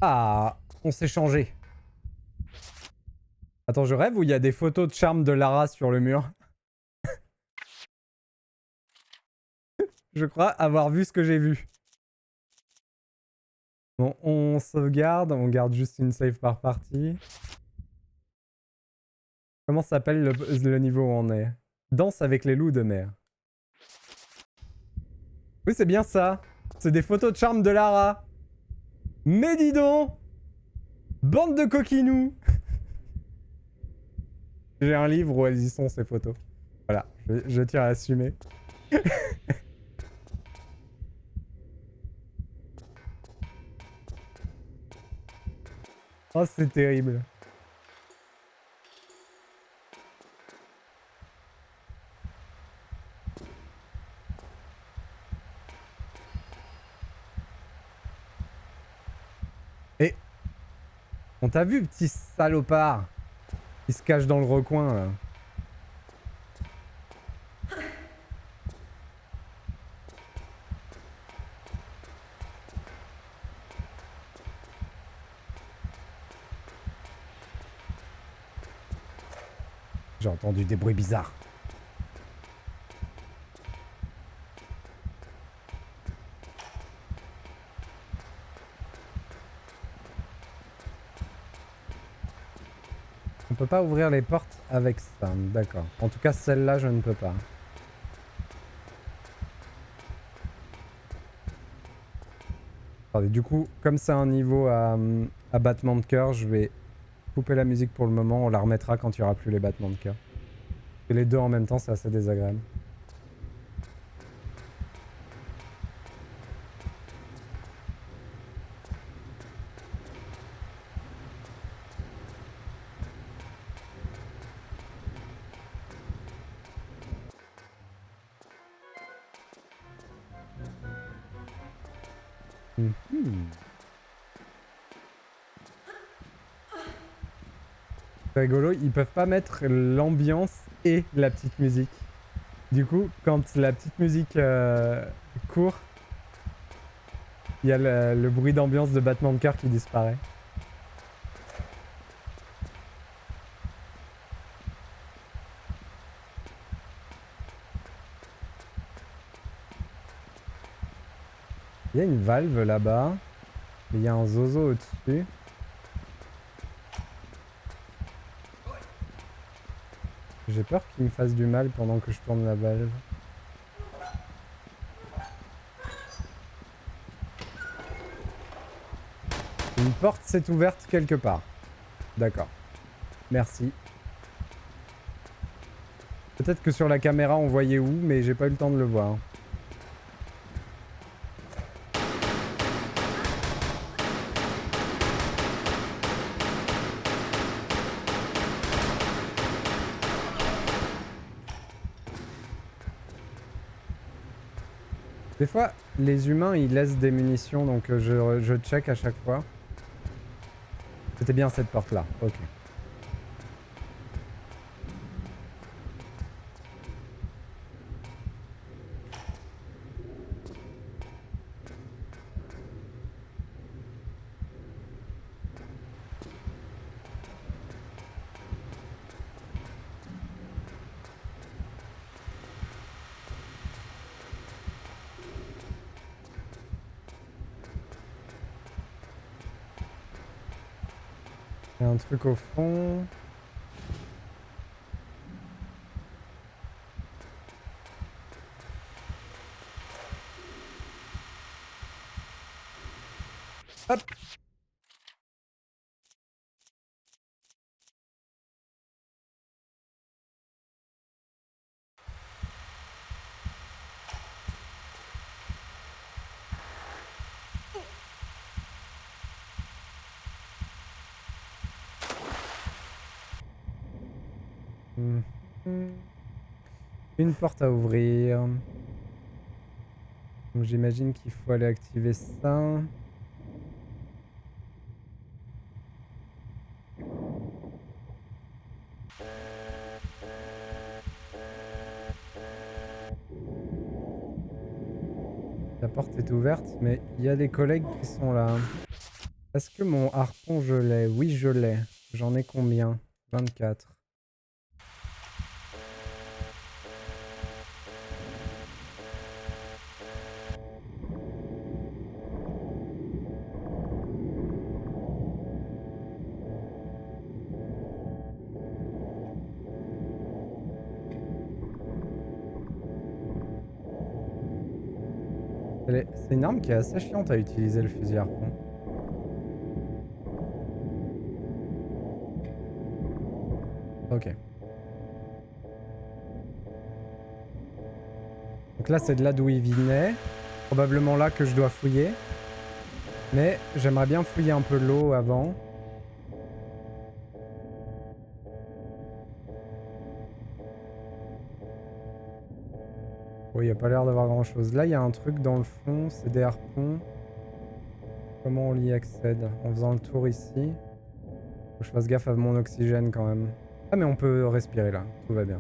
Ah, on s'est changé. Attends, je rêve ou il y a des photos de charme de Lara sur le mur? Je crois avoir vu ce que j'ai vu. Bon, on sauvegarde, on garde juste une save par partie. Comment s'appelle le niveau où on est? Danse avec les loups de mer. Oui, c'est bien ça. C'est des photos de charme de Lara. Mais dis donc! Bande de coquinous! J'ai un livre où elles y sont, ces photos. Voilà, je tiens à assumer. Oh, c'est terrible. Et on t'a vu, petit salopard? Il se cache dans le recoin, là. J'ai entendu des bruits bizarres. On peut pas ouvrir les portes avec ça, d'accord. En tout cas, celle-là, je ne peux pas. Attendez, du coup, comme c'est un niveau à battement de cœur, je vais couper la musique pour le moment. On la remettra quand il n'y aura plus les battements de cœur. Et les deux en même temps, c'est assez désagréable. C'est rigolo, ils peuvent pas mettre l'ambiance et la petite musique. Du coup, quand la petite musique court, il y a le bruit d'ambiance de battement de cœur qui disparaît. Il y a une valve là-bas. Il y a un zozo au-dessus. J'ai peur qu'il me fasse du mal pendant que je tourne la valve. Une porte s'est ouverte quelque part. D'accord. Merci. Peut-être que sur la caméra on voyait où, mais j'ai pas eu le temps de le voir. Des fois, les humains ils laissent des munitions, donc je check à chaque fois. C'était bien cette porte là, ok. Il y a un truc au fond. Hop. Une porte à ouvrir. Donc j'imagine qu'il faut aller activer ça. La porte est ouverte, mais il y a des collègues qui sont là. Est-ce que mon harpon je l'ai? Oui, je l'ai. J'en ai combien? 24. C'est une arme qui est assez chiante à utiliser, le fusil harpon. Ok. Donc là, c'est de là d'où il venait. Probablement là que je dois fouiller. Mais j'aimerais bien fouiller un peu l'eau avant. Oui, il n'y a pas l'air d'avoir grand chose. Là, il y a un truc dans le fond, c'est des harpons. Comment on y accède? En faisant le tour ici. Faut que je fasse gaffe à mon oxygène quand même. Ah, mais on peut respirer là, tout va bien.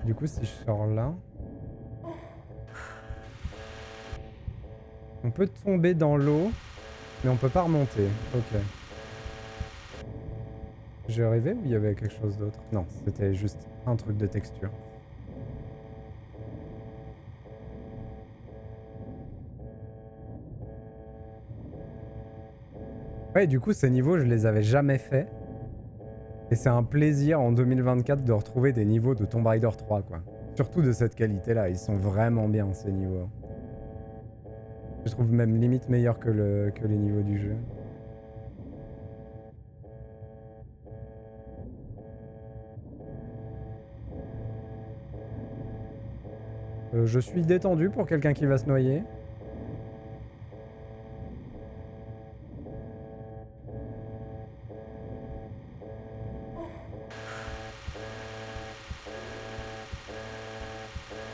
Du coup, si je sors là... On peut tomber dans l'eau, mais on peut pas remonter. Ok. J'ai rêvé ou il y avait quelque chose d'autre? Non, c'était juste un truc de texture. Ouais, du coup, ces niveaux, je les avais jamais faits. Et c'est un plaisir en 2024 de retrouver des niveaux de Tomb Raider 3, quoi. Surtout de cette qualité-là, ils sont vraiment bien, ces niveaux. Je trouve même limite meilleurs que les niveaux du jeu. Je suis détendu pour quelqu'un qui va se noyer.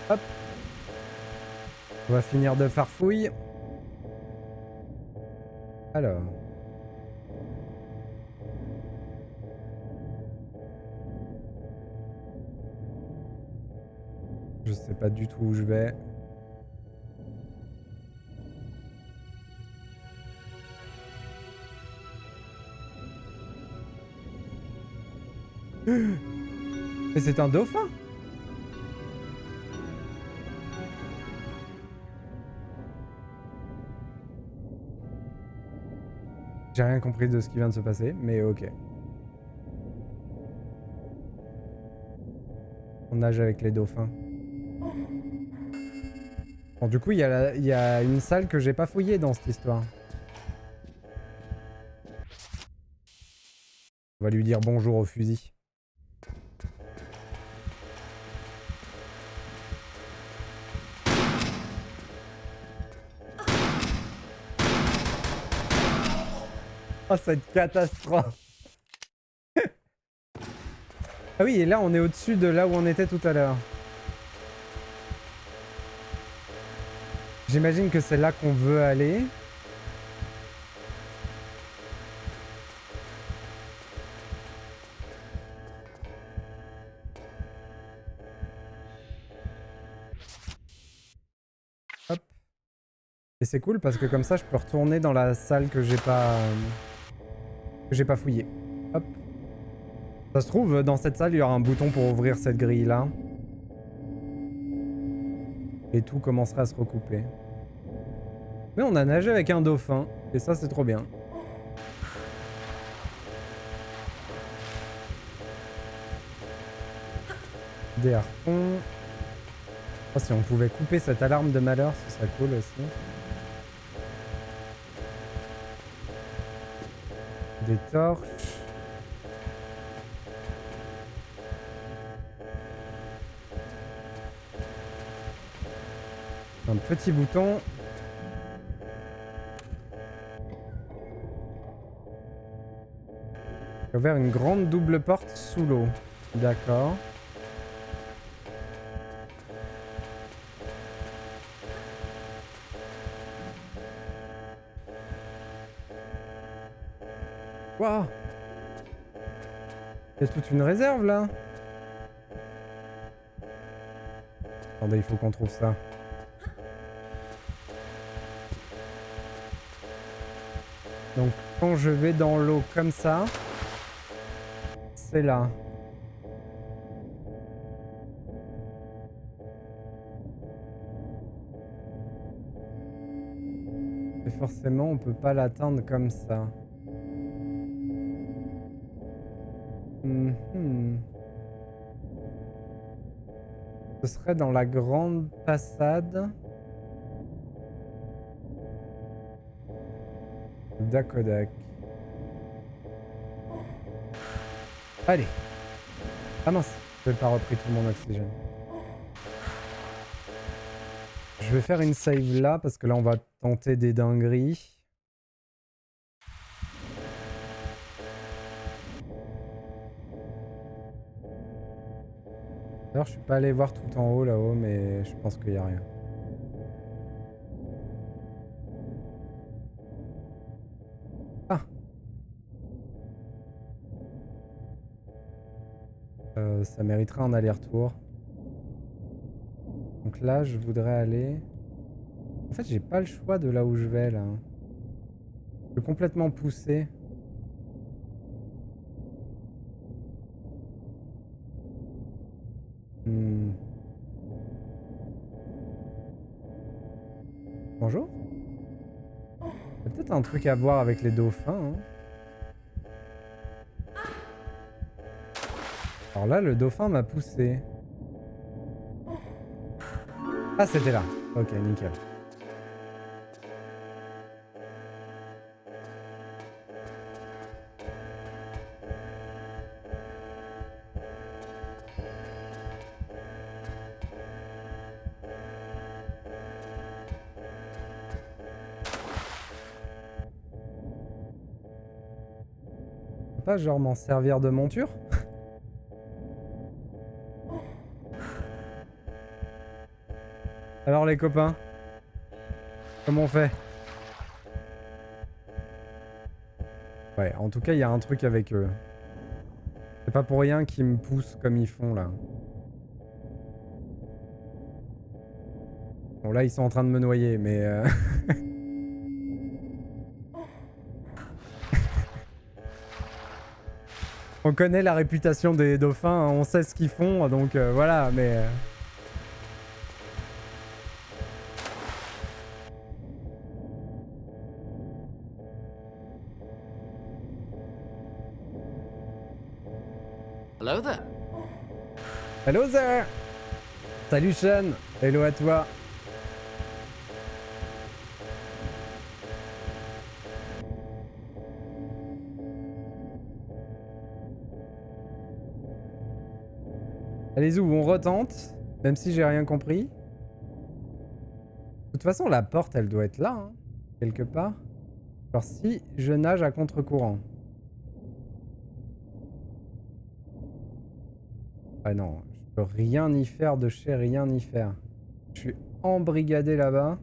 Hop. On va finir de farfouille. Alors. Je sais pas du tout où je vais. Mais c'est un dauphin? J'ai rien compris de ce qui vient de se passer, mais ok. On nage avec les dauphins. Bon, du coup, il y a une salle que j'ai pas fouillée dans cette histoire. On va lui dire bonjour au fusil. Oh, cette catastrophe! Ah oui, et là, on est au-dessus de là où on était tout à l'heure. J'imagine que c'est là qu'on veut aller. Hop. Et c'est cool parce que comme ça, je peux retourner dans la salle que j'ai pas fouillée. Hop. Ça se trouve, dans cette salle, il y aura un bouton pour ouvrir cette grille-là. Et tout commencera à se recouper. Mais on a nagé avec un dauphin. Et ça, c'est trop bien. Des harpons. Oh, si on pouvait couper cette alarme de malheur, ce serait cool aussi. Des torches. Un petit bouton. J'ai ouvert une grande double porte sous l'eau. D'accord. Waouh! Il y a toute une réserve là. Attendez, il faut qu'on trouve ça. Donc quand je vais dans l'eau comme ça, c'est là. Et forcément, on peut pas l'atteindre comme ça. Mhm. Ce serait dans la grande passade d'Akodak. Allez. Ah mince, j'ai pas repris tout mon oxygène. Je vais faire une save là parce que là on va tenter des dingueries. D'ailleurs je suis pas allé voir tout en haut là-haut mais je pense qu'il y a rien. Ah, ça mériterait un aller-retour. Donc là je voudrais aller... En fait j'ai pas le choix de là où je vais là. Je peux complètement pousser. Hmm. Bonjour. Il y a peut-être un truc à voir avec les dauphins. Hein. Alors là le dauphin m'a poussé. Ah c'était là. Ok nickel. Pas genre m'en servir de monture? Alors les copains, comment on fait? Ouais, en tout cas il y a un truc avec eux. C'est pas pour rien qu'ils me poussent comme ils font là. Bon là ils sont en train de me noyer mais... On connaît la réputation des dauphins, hein, on sait ce qu'ils font donc voilà mais... Hello there. Hello there. Salut Sean. Hello à toi. Allez-y, on retente, même si j'ai rien compris. De toute façon, la porte, elle doit être là, hein, quelque part. Alors si je nage à contre-courant. Ah non, je peux rien y faire de chez rien y faire. Je suis embrigadé là-bas.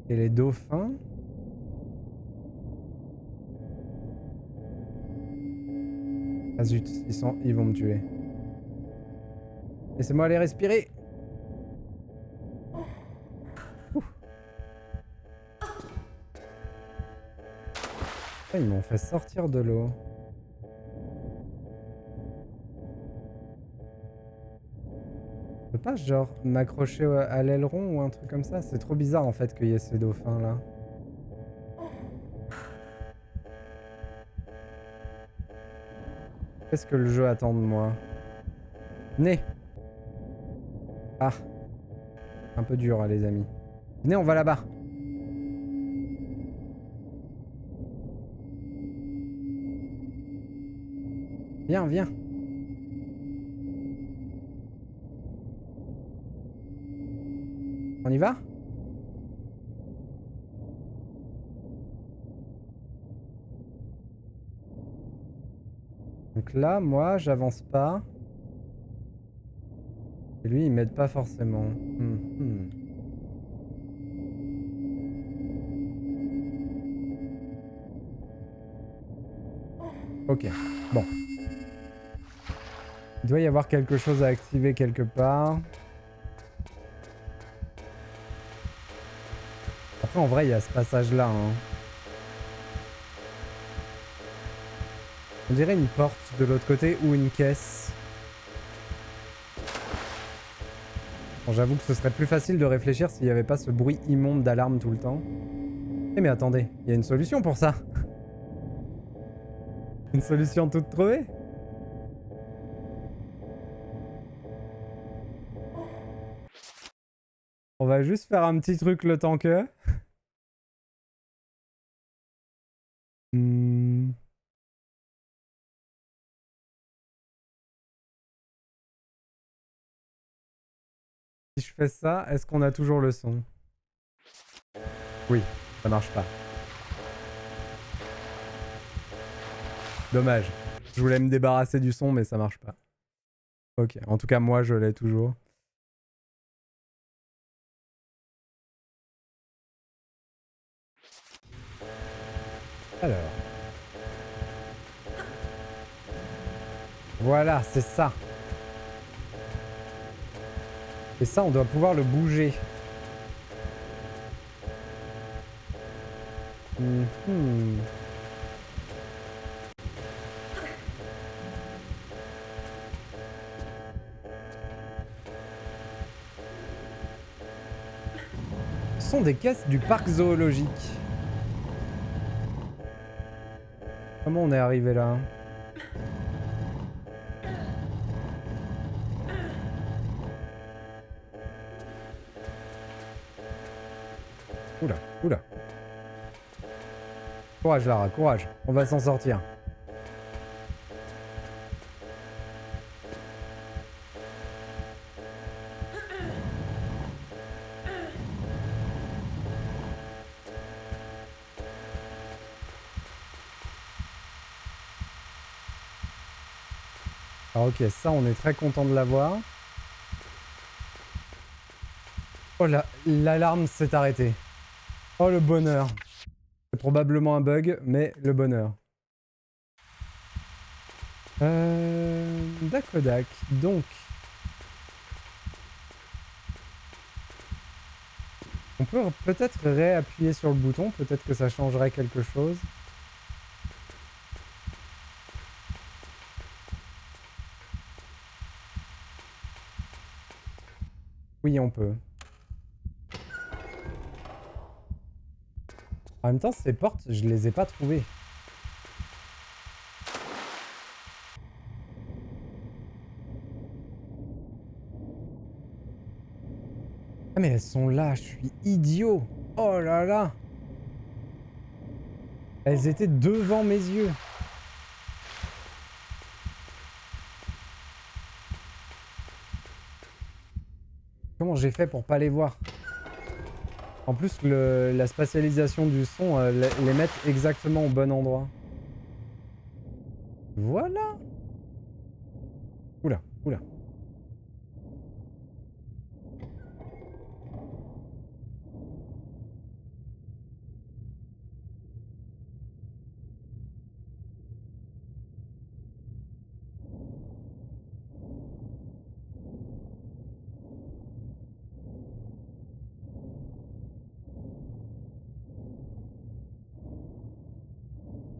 Et les dauphins... Ah zut, ils vont me tuer. Laissez-moi aller respirer. Ah, ils m'ont fait sortir de l'eau. Je peux pas genre m'accrocher à l'aileron ou un truc comme ça? C'est trop bizarre en fait qu'il y ait ces dauphins là. Qu'est-ce que le jeu attend de moi? Venez. Ah. Un peu dur hein, les amis. Venez, on va là-bas. Viens, viens. On y va? Donc là, moi, j'avance pas. Et lui, il m'aide pas forcément. Ok, bon. Il doit y avoir quelque chose à activer quelque part. Après, en vrai, il y a ce passage-là. Hein. On dirait une porte de l'autre côté ou une caisse. Bon, j'avoue que ce serait plus facile de réfléchir s'il n'y avait pas ce bruit immonde d'alarme tout le temps. Eh mais attendez, il y a une solution pour ça. Une solution toute trouvée. On va juste faire un petit truc le temps que... Si je fais ça, est-ce qu'on a toujours le son? Oui, ça marche pas. Dommage. Je voulais me débarrasser du son, mais ça marche pas. Ok, en tout cas, moi, je l'ai toujours. Alors. Voilà, c'est ça. Et ça, on doit pouvoir le bouger. Ce sont des caisses du parc zoologique. Comment on est arrivé là? Oula, oula. Courage Lara, courage. On va s'en sortir. Alors ok, ça on est très content de l'avoir. Oh là, l'alarme s'est arrêtée. Oh le bonheur. C'est probablement un bug, mais le bonheur. Dakodak, donc... On peut peut-être réappuyer sur le bouton, peut-être que ça changerait quelque chose. Oui, on peut. En même temps, ces portes, je les ai pas trouvées. Ah mais elles sont là, je suis idiot. Oh là là. Elles étaient devant mes yeux. Comment j'ai fait pour pas les voir? En plus, la spatialisation du son les met exactement au bon endroit. Voilà. Oula, oula.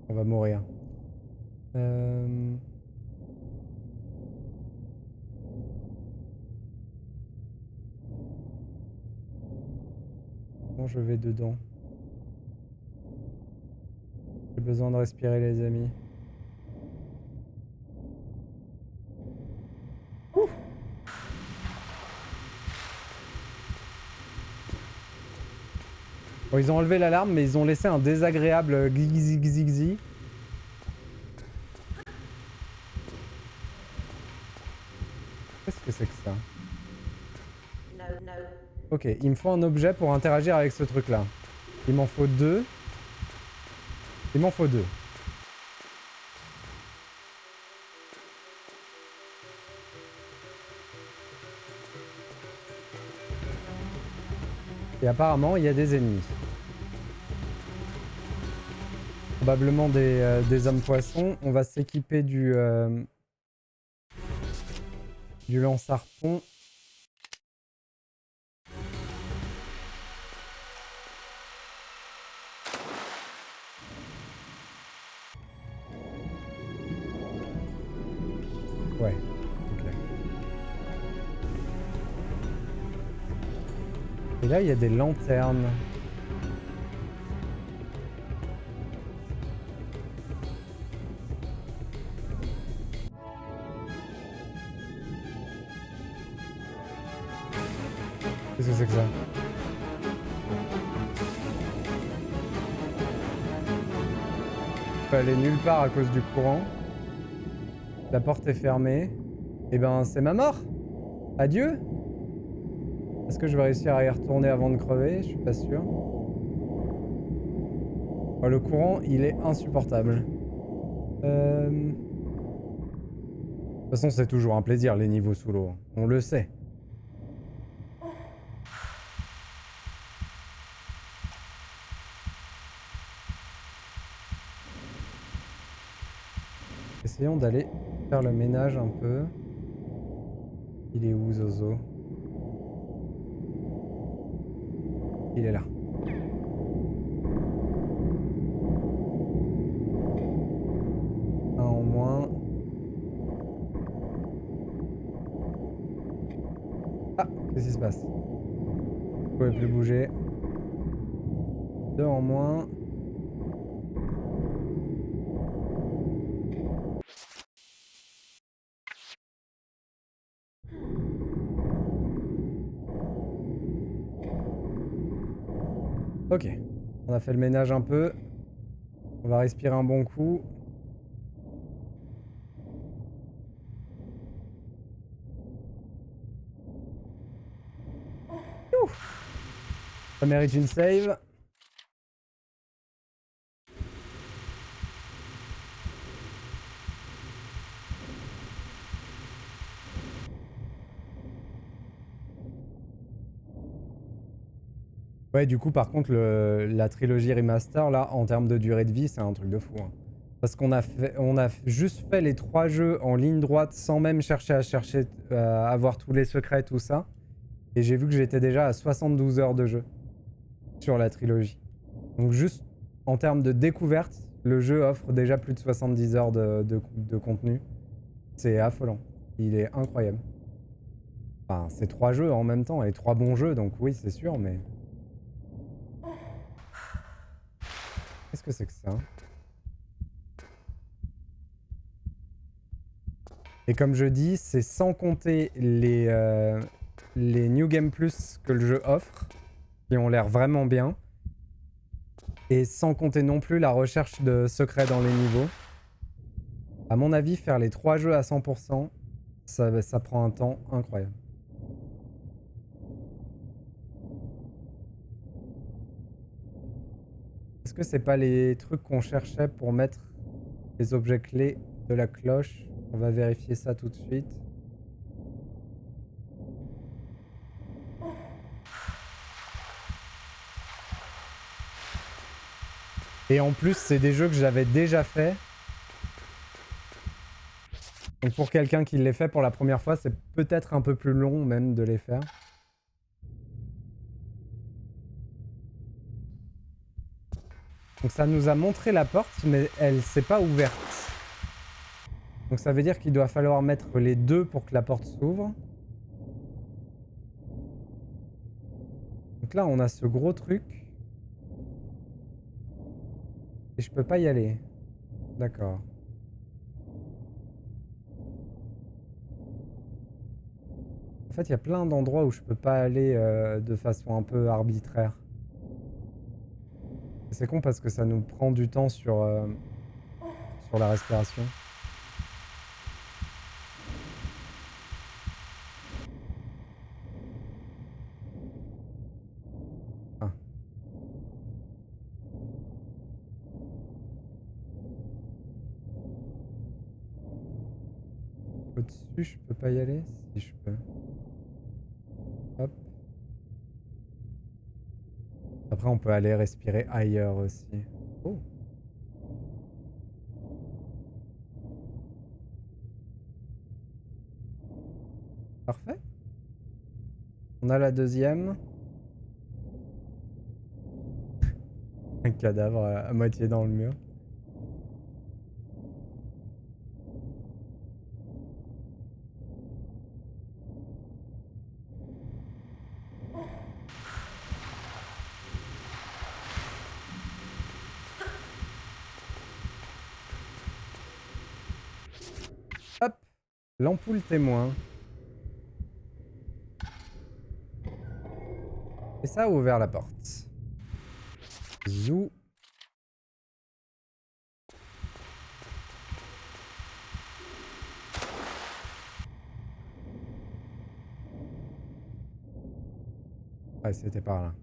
On va mourir. Bon, je vais dedans. J'ai besoin de respirer, les amis. Ouh. Bon, ils ont enlevé l'alarme, mais ils ont laissé un désagréable gzigzigzi. Qu'est-ce que c'est que ça? Ok, il me faut un objet pour interagir avec ce truc-là. Il m'en faut 2. Il m'en faut 2. Et apparemment, il y a des ennemis. Probablement des hommes poissons. On va s'équiper du... Du lance-harpon. Ouais, ok. Et là, il y a des lanternes. Qu'est-ce que c'est que ça? Je peux aller nulle part à cause du courant. La porte est fermée. Et ben, c'est ma mort. Adieu. Est-ce que je vais réussir à y retourner avant de crever? Je suis pas sûr. Oh, le courant, il est insupportable. De toute façon, c'est toujours un plaisir, les niveaux sous l'eau. On le sait. Essayons d'aller faire le ménage un peu. Il est où, Zozo? Il est là. Un en moins. Ah, qu'est-ce qui se passe? Vous pouvez plus bouger. Deux en moins. Ok, on a fait le ménage un peu. On va respirer un bon coup. Ouf. Ça mérite une save. Ouais, du coup, par contre, la trilogie remaster, là, en termes de durée de vie, c'est un truc de fou. Hein. Parce qu'on a juste fait les 3 jeux en ligne droite sans même chercher à avoir tous les secrets, tout ça. Et j'ai vu que j'étais déjà à 72 heures de jeu sur la trilogie. Donc juste en termes de découverte, le jeu offre déjà plus de 70 heures de contenu. C'est affolant. Il est incroyable. Enfin, c'est 3 jeux en même temps et 3 bons jeux, donc oui, c'est sûr, mais... Qu'est-ce que c'est que ça? Et comme je dis, c'est sans compter les New Game Plus que le jeu offre, qui ont l'air vraiment bien. Et sans compter non plus la recherche de secrets dans les niveaux. À mon avis, faire les 3 jeux à 100%, ça prend un temps incroyable. Est-ce que c'est pas les trucs qu'on cherchait pour mettre les objets clés de la cloche? On va vérifier ça tout de suite. Et en plus, c'est des jeux que j'avais déjà fait. Donc pour quelqu'un qui les fait pour la première fois, c'est peut-être un peu plus long même de les faire. Donc ça nous a montré la porte, mais elle s'est pas ouverte. Donc ça veut dire qu'il doit falloir mettre les deux pour que la porte s'ouvre. Donc là, on a ce gros truc. Et je peux pas y aller. D'accord. En fait, il y a plein d'endroits où je peux pas aller de façon un peu arbitraire. C'est con parce que ça nous prend du temps sur la respiration. Ah. Au-dessus, je peux pas y aller? Si, je peux. Hop. Après, on peut aller respirer ailleurs aussi. Oh. Parfait. On a la deuxième. Un cadavre à moitié dans le mur. Hop, l'ampoule témoin. Et ça a ouvert la porte. Zou. Ouais, c'était par là.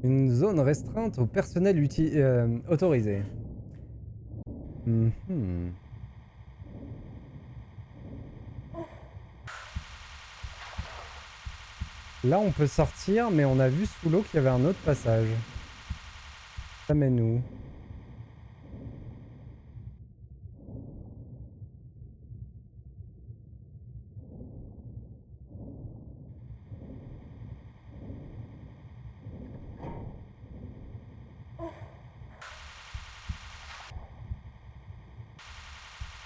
Une zone restreinte au personnel autorisé. Mhm. Là, on peut sortir, mais on a vu sous l'eau qu'il y avait un autre passage. Ça mène où?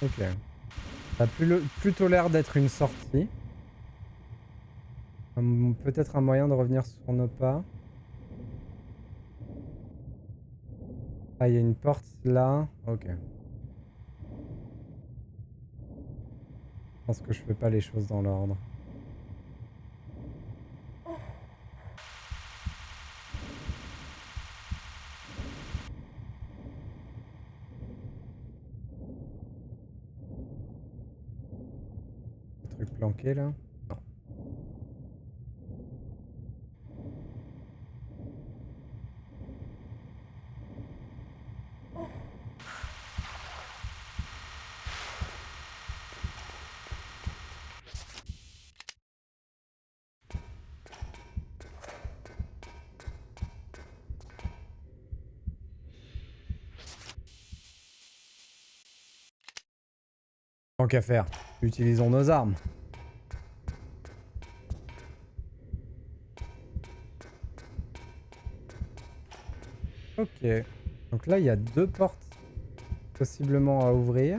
Ok. Ça a plutôt l'air d'être une sortie. Peut-être un moyen de revenir sur nos pas. Ah, il y a une porte là. Ok. Je pense que je fais pas les choses dans l'ordre. Le truc planqué là. Non. Tant qu'à faire, utilisons nos armes. Ok. Donc là, il y a deux portes possiblement à ouvrir.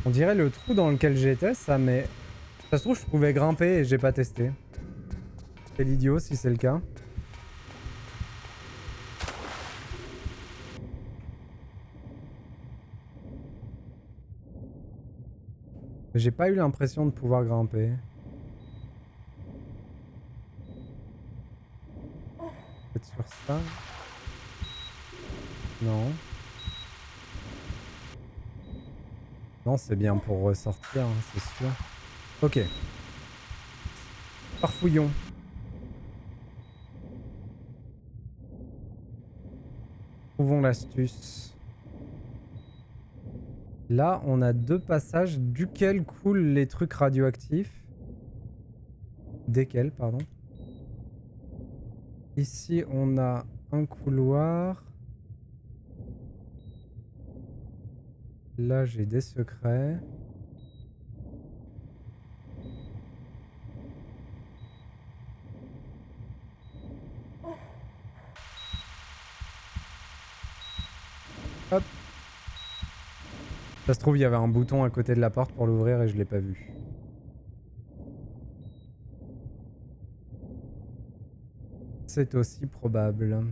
On dirait le trou dans lequel j'étais, ça, mais... Ça se trouve, je pouvais grimper et j'ai pas testé. C'est l'idiot si c'est le cas. J'ai pas eu l'impression de pouvoir grimper. Peut-être sur ça. Non. Non, c'est bien pour ressortir, hein, c'est sûr. Ok. Farfouillons. Trouvons l'astuce. Là, on a deux passages duquel coulent les trucs radioactifs. Desquels, pardon. Ici, on a un couloir. Là, j'ai des secrets. Hop. Ça se trouve, il y avait un bouton à côté de la porte pour l'ouvrir et je l'ai pas vu. C'est aussi probable.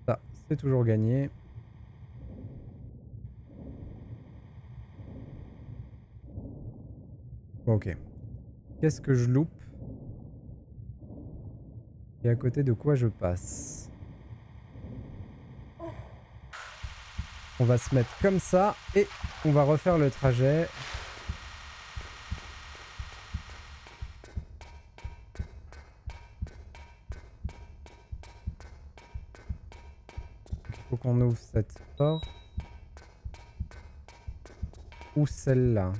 Ça, c'est toujours gagné. Ok. Qu'est-ce que je loupe? Et à côté de quoi je passe? On va se mettre comme ça et on va refaire le trajet. Il faut qu'on ouvre cette porte. Ou celle-là.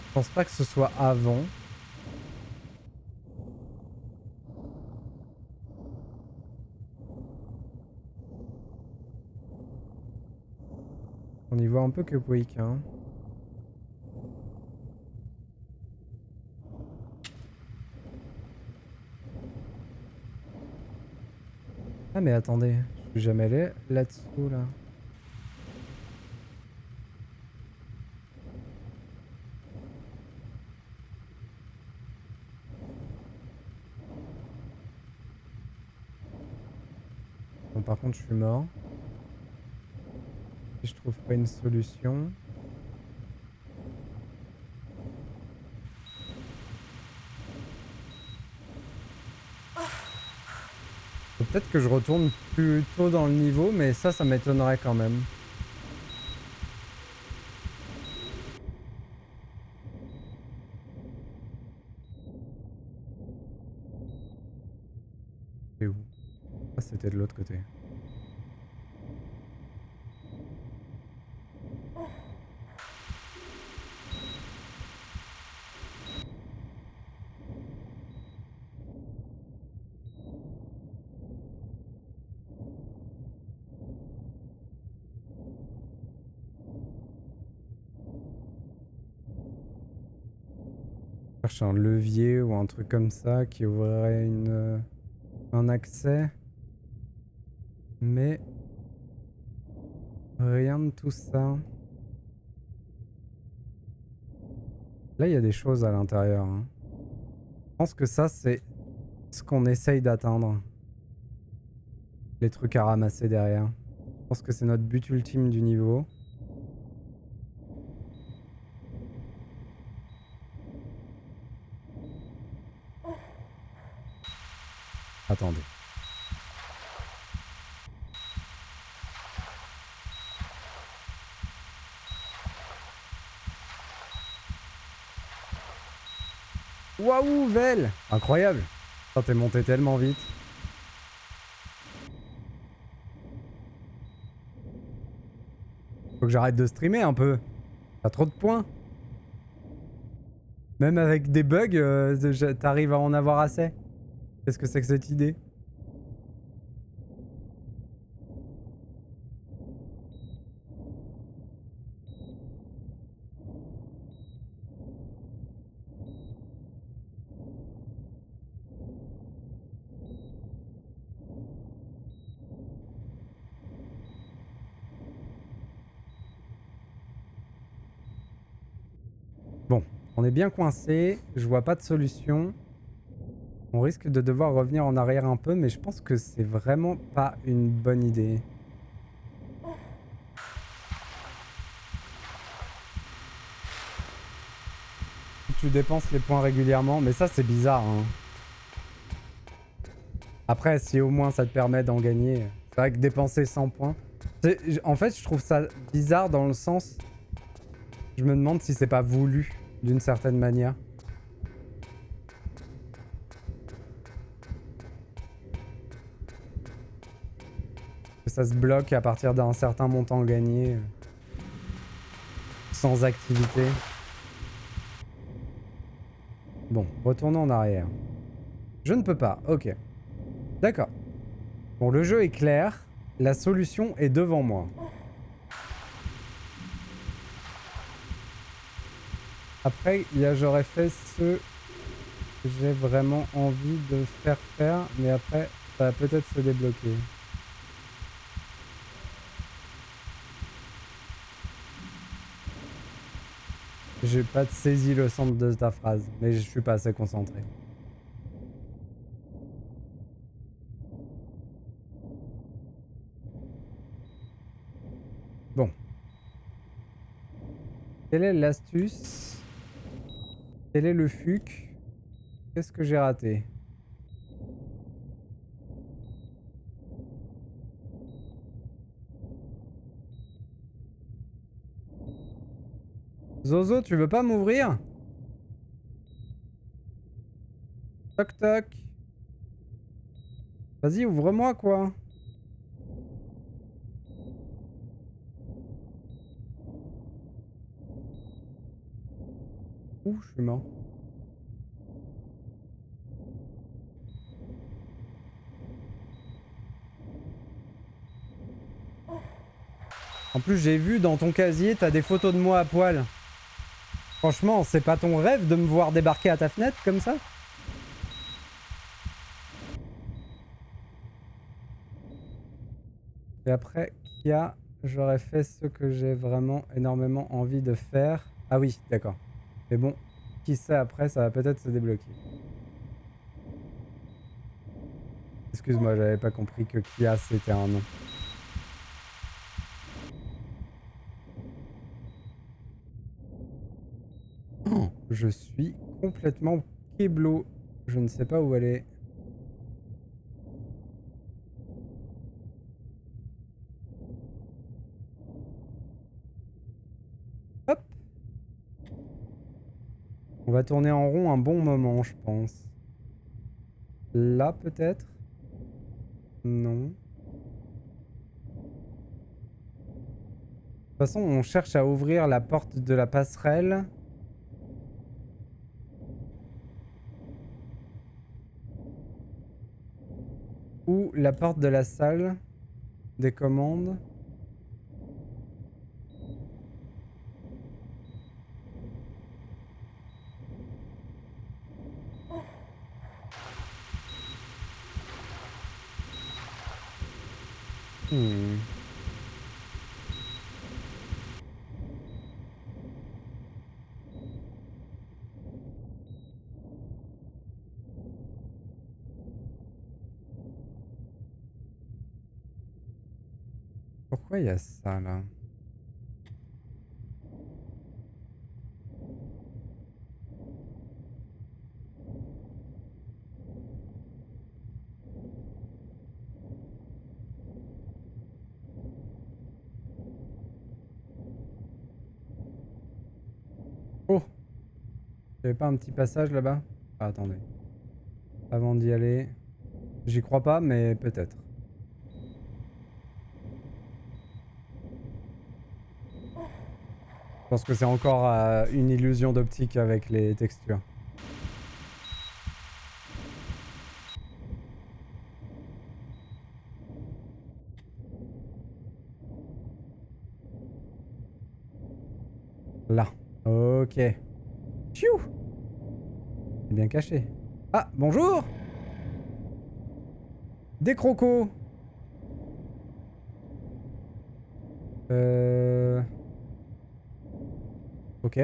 Je pense pas que ce soit avant. On y voit un peu que Pouic, hein. Ah mais attendez, je suis jamais allé là-dessous là. Bon par contre je suis mort. Si je trouve pas une solution. Peut-être que je retourne plus tôt dans le niveau, mais ça m'étonnerait quand même. C'est où? Ah, c'était de l'autre côté. Je cherche un levier ou un truc comme ça qui ouvrirait un accès. Mais rien de tout ça. Là, il y a des choses à l'intérieur, hein. Je pense que ça, c'est ce qu'on essaye d'atteindre. Les trucs à ramasser derrière. Je pense que c'est notre but ultime du niveau. Attendez. Waouh, Vel! Incroyable! Putain, t'es monté tellement vite. Faut que j'arrête de streamer un peu. T'as trop de points. Même avec des bugs, t'arrives à en avoir assez. Qu'est-ce que c'est que cette idée? Bon, on est bien coincé. Je vois pas de solution. On risque de devoir revenir en arrière un peu, mais je pense que c'est vraiment pas une bonne idée. Tu dépenses les points régulièrement, mais ça c'est bizarre, hein. Après, si au moins ça te permet d'en gagner, c'est vrai que dépenser 100 points... En fait, je trouve ça bizarre dans le sens... Je me demande si c'est pas voulu, d'une certaine manière. Que ça se bloque à partir d'un certain montant gagné. Sans activité. Bon, retournons en arrière. Je ne peux pas, ok. D'accord. Bon, le jeu est clair. La solution est devant moi. Après, j'aurais fait ce que j'ai vraiment envie de faire, mais après, ça va peut-être se débloquer. J'ai pas saisi le sens de ta phrase, mais je suis pas assez concentré. Quelle est l'astuce? Quel est le fuc? Qu'est-ce que j'ai raté? Zozo, tu veux pas m'ouvrir? Toc toc. Vas-y, ouvre-moi quoi. Ouh, je suis mort. En plus, j'ai vu dans ton casier, t'as des photos de moi à poil. Franchement, c'est pas ton rêve de me voir débarquer à ta fenêtre comme ça? Et après, Kia, j'aurais fait ce que j'ai vraiment énormément envie de faire. Ah oui, d'accord. Mais bon, qui sait après, ça va peut-être se débloquer. Excuse-moi, j'avais pas compris que Kia c'était un nom. Oh, je suis complètement kéblo. Je ne sais pas où aller. Hop! On va tourner en rond un bon moment, je pense. Là, peut-être? Non. De toute façon, on cherche à ouvrir la porte de la passerelle. Ou la porte de la salle des commandes. Hmm. Pourquoi il y a ça là? Oh! Il y avait pas un petit passage là-bas? Ah, attendez. Avant d'y aller. J'y crois pas, mais peut-être. Je pense que c'est encore une illusion d'optique avec les textures. Là. Ok. Pfiou! C'est bien caché. Ah, bonjour! Des crocos! Ok.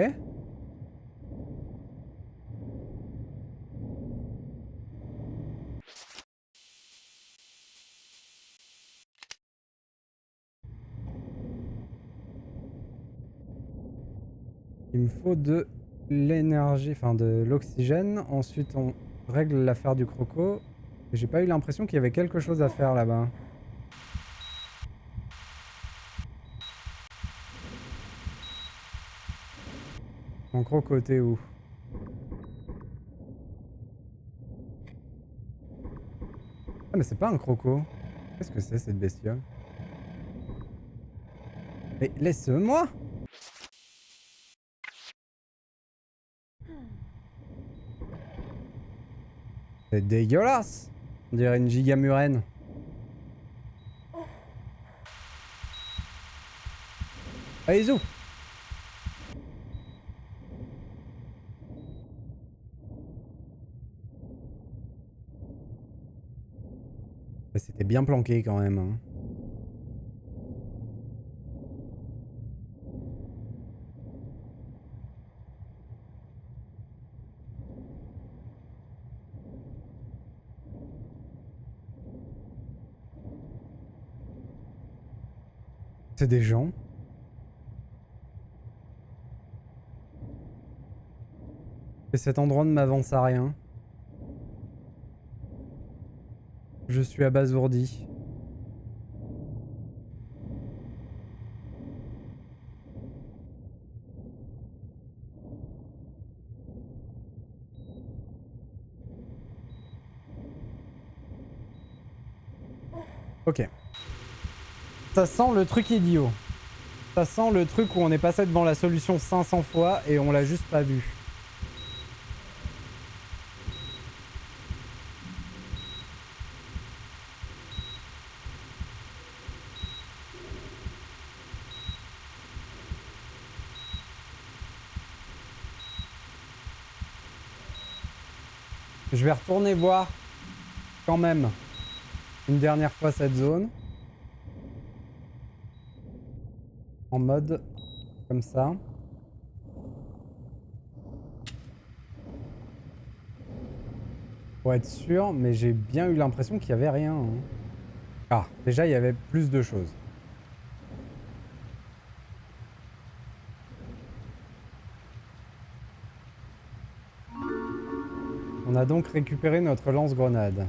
Il me faut de l'énergie, enfin de l'oxygène. Ensuite, on règle l'affaire du croco. J'ai pas eu l'impression qu'il y avait quelque chose à faire là-bas. En croco, t'es où? Ah, mais c'est pas un croco. Qu'est-ce que c'est cette bestiole? Mais laisse-moi! C'est dégueulasse! On dirait une giga murène. Allez, zou! C'était bien planqué quand même. Hein. C'est des gens. Et cet endroit ne m'avance à rien. Je suis abasourdi. Ok. Ça sent le truc idiot. Ça sent le truc où on est passé devant la solution 500 fois et on l'a juste pas vu. Je vais retourner voir quand même une dernière fois cette zone. En mode comme ça. Pour être sûr, mais j'ai bien eu l'impression qu'il y avait rien. Hein. Ah, déjà il y avait plus de choses. On a donc récupéré notre lance-grenade.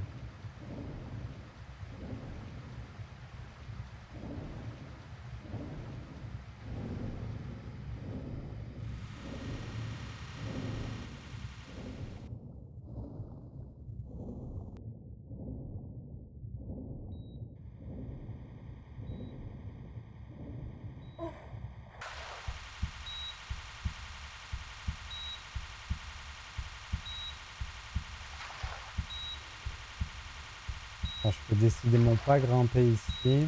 Bon, je peux décidément pas grimper ici.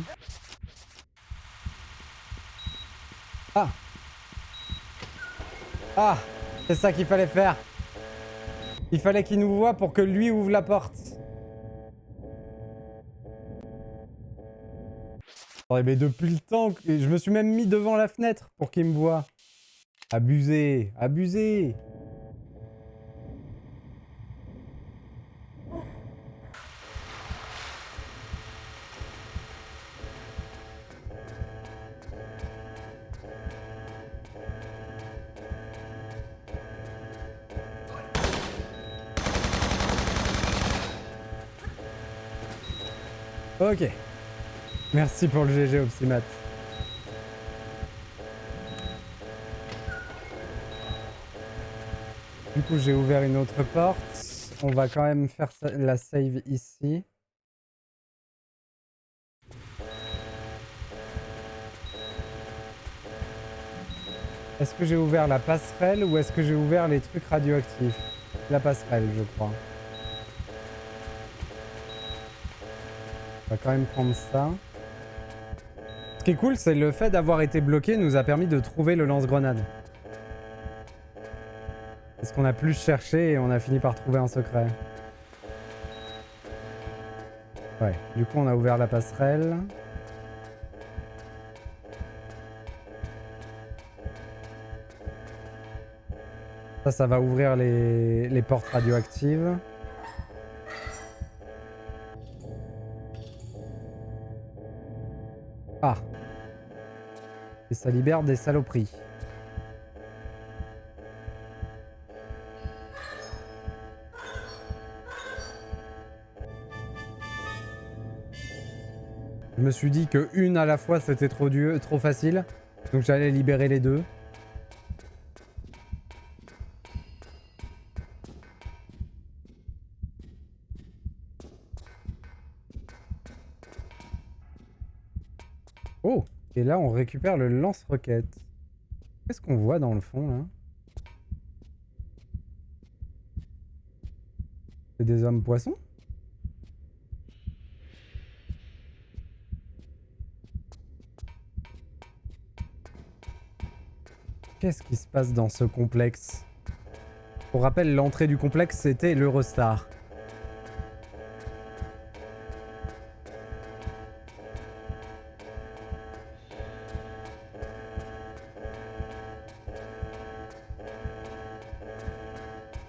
Ah! Ah! C'est ça qu'il fallait faire! Il fallait qu'il nous voie pour que lui ouvre la porte. Oh, mais depuis le temps, je me suis même mis devant la fenêtre pour qu'il me voie. Abusé! Abusé! Ok. Merci pour le GG Opsimat. Du coup, j'ai ouvert une autre porte. On va quand même faire la save ici. Est-ce que j'ai ouvert la passerelle ou est-ce que j'ai ouvert les trucs radioactifs? La passerelle, je crois. On va quand même prendre ça. Ce qui est cool, c'est le fait d'avoir été bloqué nous a permis de trouver le lance-grenade. Parce qu'on a plus cherché et on a fini par trouver un secret. Ouais, du coup on a ouvert la passerelle. Ça va ouvrir les portes radioactives. Ah. Et ça libère des saloperies. Je me suis dit que une à la fois c'était trop facile. Donc j'allais libérer les deux. Oh! Et là on récupère le lance-roquette. Qu'est-ce qu'on voit dans le fond là? C'est des hommes poissons? Qu'est-ce qui se passe dans ce complexe? Pour rappel, l'entrée du complexe c'était l'Eurostar.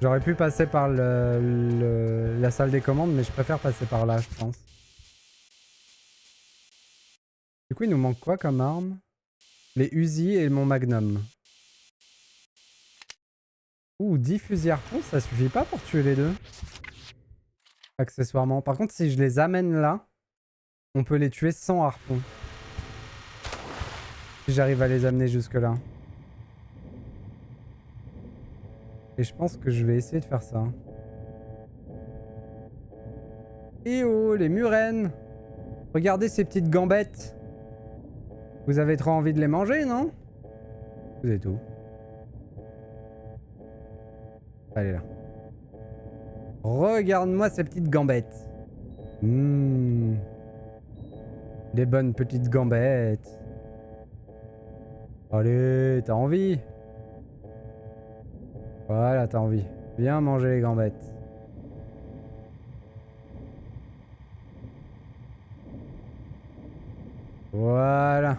J'aurais pu passer par la salle des commandes, mais je préfère passer par là, je pense. Du coup, il nous manque quoi comme arme? Les Uzi et mon Magnum. Ouh, 10 fusils harpons, ça suffit pas pour tuer les deux. Accessoirement. Par contre, si je les amène là, on peut les tuer sans harpon. Si j'arrive à les amener jusque là. Et je pense que je vais essayer de faire ça. Et oh, les murènes! Regardez ces petites gambettes! Vous avez trop envie de les manger, non? Vous êtes où? Allez là. Regarde-moi ces petites gambettes. Des bonnes petites gambettes. Allez, t'as envie? Voilà, t'as envie. Viens manger les gambettes. Voilà.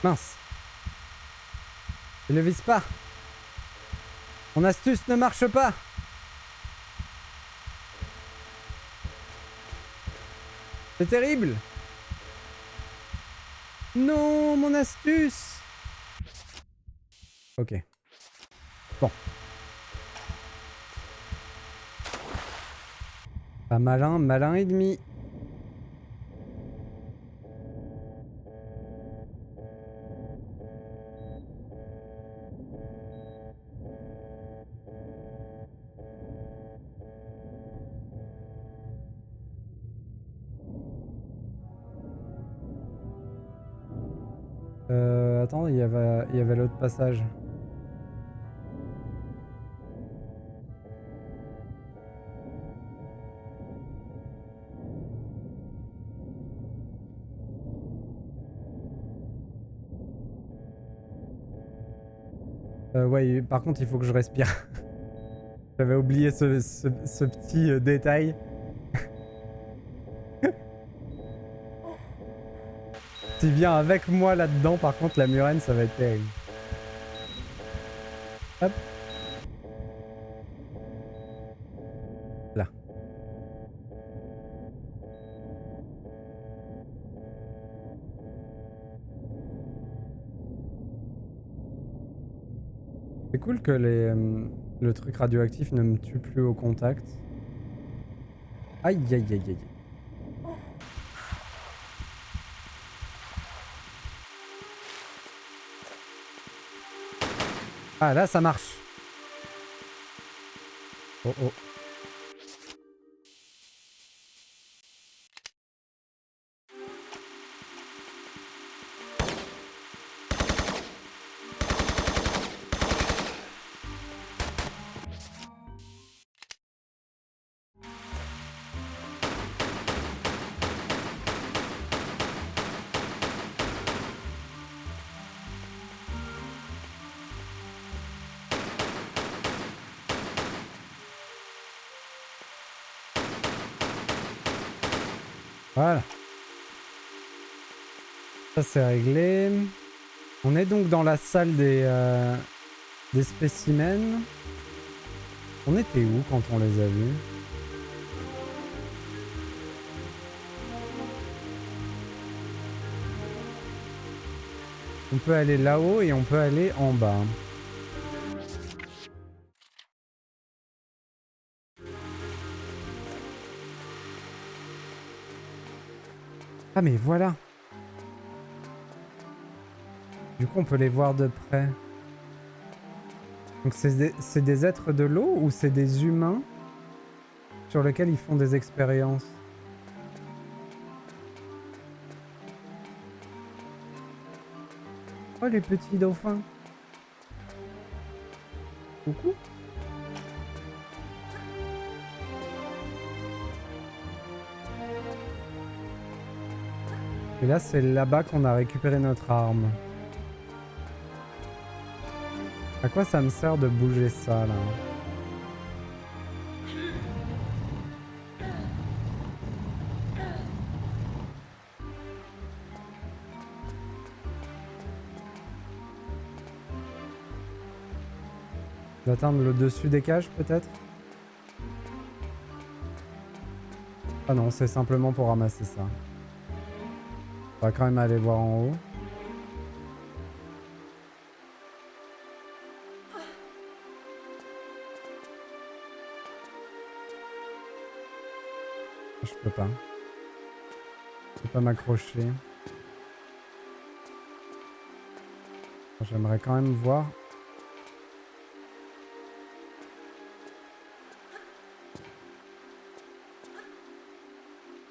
Mince. Je ne vise pas. Mon astuce ne marche pas. C'est terrible. Non, mon astuce. Ok. Bon. Pas malin, malin et demi. Attends, il y avait l'autre passage. Ouais, par contre, il faut que je respire. J'avais oublié ce petit détail. S'il vient avec moi là-dedans, par contre, la murène, ça va être terrible. Hop. Là. C'est cool que le truc radioactif ne me tue plus au contact. Aïe, aïe, aïe, aïe. Ah, là, ça marche. Oh, oh. Voilà. Ça c'est réglé. On est donc dans la salle des spécimens. On était où quand on les a vus? On peut aller là-haut et on peut aller en bas. Ah mais voilà. Du coup on peut les voir de près. Donc c'est des êtres de l'eau ou c'est des humains sur lesquels ils font des expériences? Oh les petits dauphins. Coucou. Et là c'est là-bas qu'on a récupéré notre arme. À quoi ça me sert de bouger ça là? D'atteindre le dessus des cages peut-être? Ah non, c'est simplement pour ramasser ça. On va quand même aller voir en haut. Je peux pas. Je peux pas m'accrocher. J'aimerais quand même voir.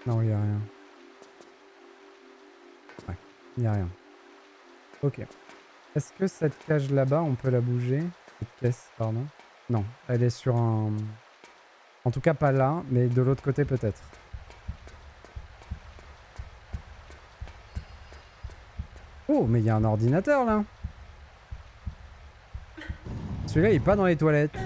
Non, il n'y a rien. Ouais, il n'y a rien. Ok. Est-ce que cette cage là-bas, on peut la bouger? Cette caisse, pardon. Non, elle est sur un... En tout cas pas là, mais de l'autre côté peut-être. Oh, mais il y a un ordinateur là. Celui-là, il est pas dans les toilettes.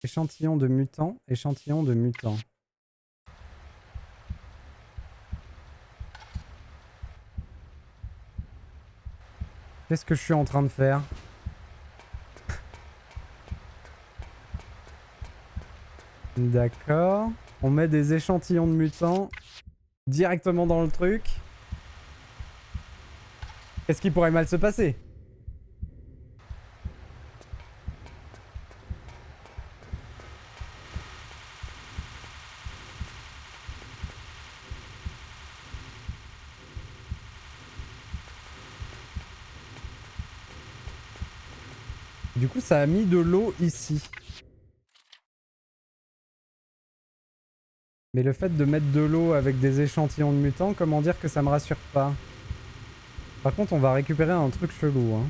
Échantillon de mutant, échantillon de mutant. Qu'est-ce que je suis en train de faire? D'accord. On met des échantillons de mutants directement dans le truc. Qu'est-ce qui pourrait mal se passer? Du coup, ça a mis de l'eau ici. Mais le fait de mettre de l'eau avec des échantillons de mutants, comment dire que ça me rassure pas? Par contre, on va récupérer un truc chelou, hein.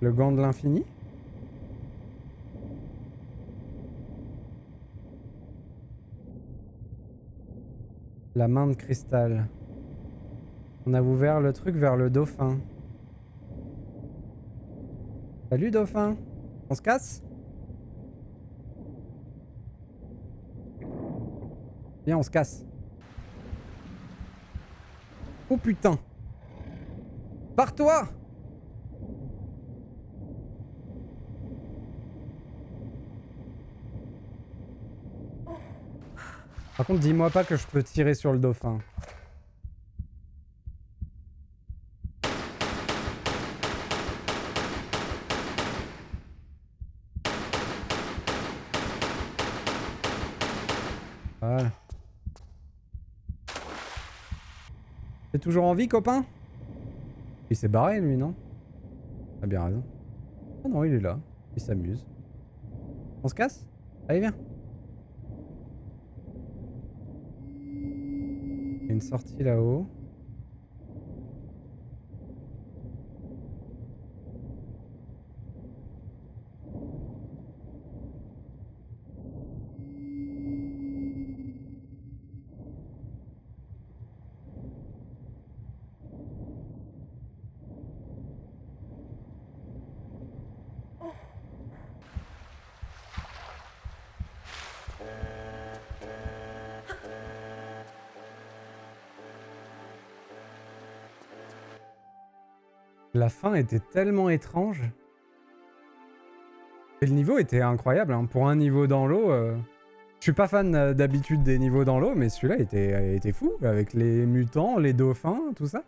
Le gant de l'infini? La main de cristal. On a ouvert le truc vers le dauphin. Salut dauphin. On se casse? Viens, on se casse. Oh putain. Pars-toi! Par contre, dis-moi pas que je peux tirer sur le dauphin. Voilà. T'es toujours en vie, copain? Il s'est barré, lui, non? T'as bien raison. Ah non, il est là. Il s'amuse. On se casse? Allez, viens. Il y a une sortie là-haut. La fin était tellement étrange. Et le niveau était incroyable, hein. Pour un niveau dans l'eau... Je suis pas fan d'habitude des niveaux dans l'eau, mais celui-là était fou. Avec les mutants, les dauphins, tout ça.